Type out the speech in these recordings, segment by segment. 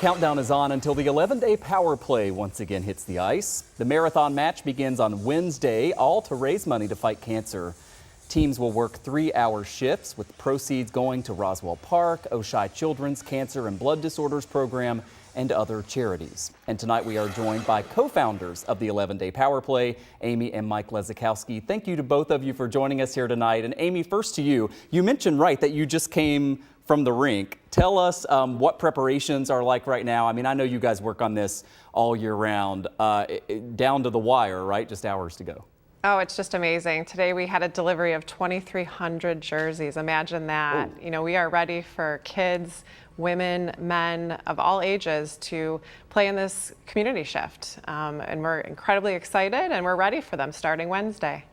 Countdown is on until the 11-day Powerplay once again hits the ice. The marathon match begins on Wednesday, all to raise money to fight cancer. Teams will work 3-hour shifts with proceeds going to Roswell Park, Oshai Children's Cancer and Blood Disorders Program, and other charities. And tonight we are joined by co-founders of the 11-day Powerplay, Amy and Mike Lesakowski. Thank you to both of you for joining us here tonight. And Amy, first to you. You mentioned that you just came from the rink. Tell us what preparations are like right now. I mean, I know you guys work on this all year round, down to the wire, right? Just hours to go. Oh, it's just amazing. Today we had a delivery of 2,300 jerseys. Imagine that. Ooh. You know, we are ready for kids, women, men of all ages to play in this community shift. And we're incredibly excited and we're ready for them starting Wednesday.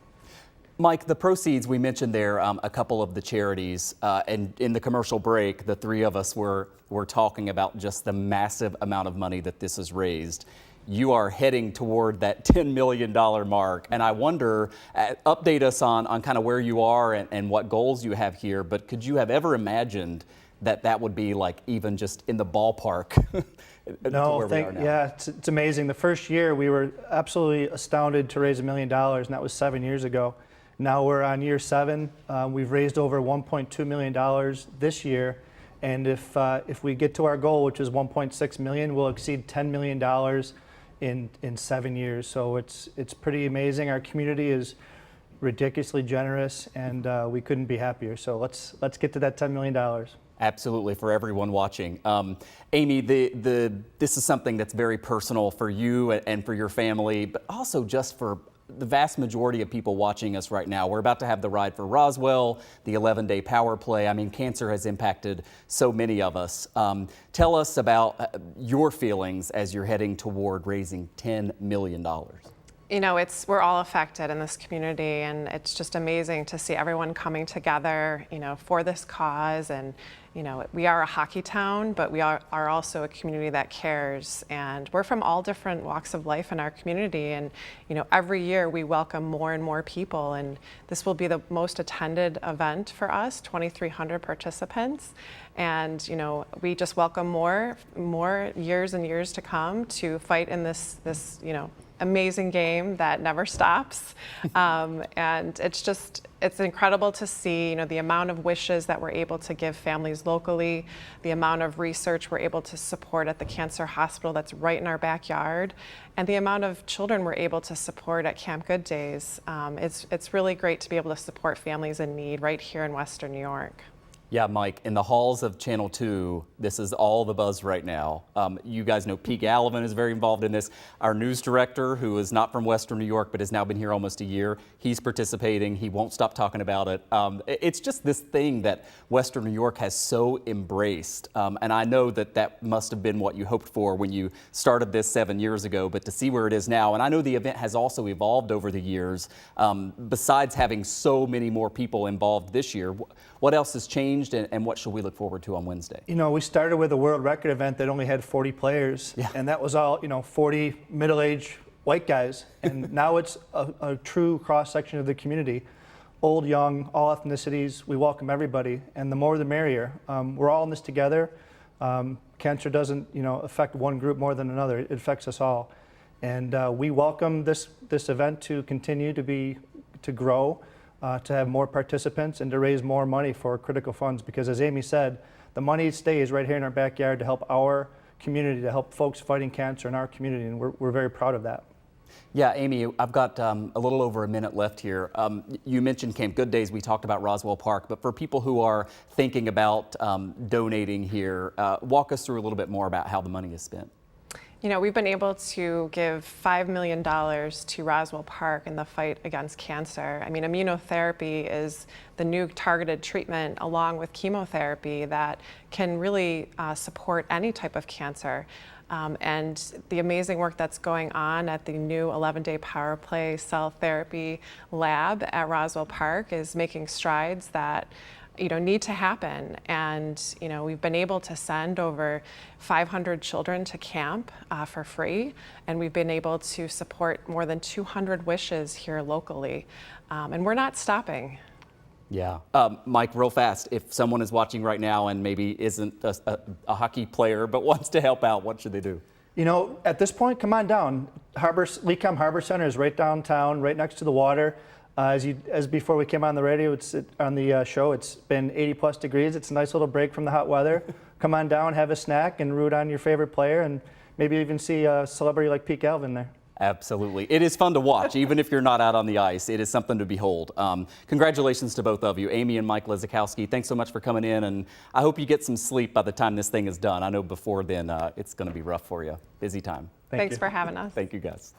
Mike, the proceeds, we mentioned there a couple of the charities, and in the commercial break, the three of us were talking about just the massive amount of money that this has raised. You are heading toward that $10 million mark, and I wonder, update us on kind of where you are and what goals you have here, but could you have ever imagined that would be like even just in the ballpark? No, yeah, it's amazing. The first year we were absolutely astounded to raise $1 million, and that was 7 years ago. Now we're on year 7. We've raised over $1.2 million this year, and if we get to our goal, which is $1.6 million, we'll exceed $10 million in 7 years. So it's pretty amazing. Our community is ridiculously generous, and we couldn't be happier. So let's get to that $10 million. Absolutely, for everyone watching. Amy, this is something that's very personal for you and for your family, but also just for the vast majority of people watching us right now. We're about to have the ride for Roswell, the 11-day Powerplay. I mean, cancer has impacted so many of us. Tell us about your feelings as you're heading toward raising $10 million. You know, we're all affected in this community, and it's just amazing to see everyone coming together, you know, for this cause. And, you know, we are a hockey town, but we are also a community that cares. And we're from all different walks of life in our community. And, you know, every year we welcome more and more people. And this will be the most attended event for us, 2,300 participants. And, you know, we just welcome more years and years to come to fight in this you know, amazing game that never stops. And it's incredible to see, you know, the amount of wishes that we're able to give families locally, the amount of research we're able to support at the cancer hospital that's right in our backyard, and the amount of children we're able to support at Camp Good Days. It's really great to be able to support families in need right here in Western New York. Yeah, Mike, in the halls of Channel 2, this is all the buzz right now. You guys know Pete Gallivan is very involved in this. Our news director, who is not from Western New York but has now been here almost a year, he's participating. He won't stop talking about it. It's just this thing that Western New York has so embraced. And I know that must have been what you hoped for when you started this 7 years ago, but to see where it is now, and I know the event has also evolved over the years, besides having so many more people involved this year. What else has changed, and what should we look forward to on Wednesday? You know, we started with a world record event that only had 40 players, and that was all, you know, 40 middle-aged white guys. And now it's a true cross-section of the community. Old, young, all ethnicities, we welcome everybody, and the more the merrier. We're all in this together. Cancer doesn't, you know, affect one group more than another. It affects us all. And we welcome this event to continue to grow. To have more participants and to raise more money for critical funds, because as Amy said, the money stays right here in our backyard to help our community, to help folks fighting cancer in our community, and we're very proud of that. Yeah, Amy, I've got a little over a minute left here. You mentioned Camp Good Days, we talked about Roswell Park, but for people who are thinking about donating here, walk us through a little bit more about how the money is spent. You know, we've been able to give $5 million to Roswell Park in the fight against cancer. I mean, immunotherapy is the new targeted treatment along with chemotherapy that can really support any type of cancer. And the amazing work that's going on at the new 11-day Powerplay cell therapy lab at Roswell Park is making strides that need to happen. And we've been able to send over 500 children to camp for free, and we've been able to support more than 200 wishes here locally. And we're not stopping. Yeah. Mike, real fast, if someone is watching right now and maybe isn't a hockey player but wants to help out, what should they do? You know, at this point, come on down. Lecom Harbor Center is right downtown, right next to the water. As before we came on the radio, on the show, it's been 80+ degrees. It's a nice little break from the hot weather. Come on down, have a snack, and root on your favorite player, and maybe even see a celebrity like Pete Galvin there. Absolutely. It is fun to watch, even if you're not out on the ice. It is something to behold. Congratulations to both of you, Amy and Mike Lesakowski. Thanks so much for coming in, and I hope you get some sleep by the time this thing is done. I know before then it's going to be rough for you. Busy time. Thanks for having us. Thank you, guys.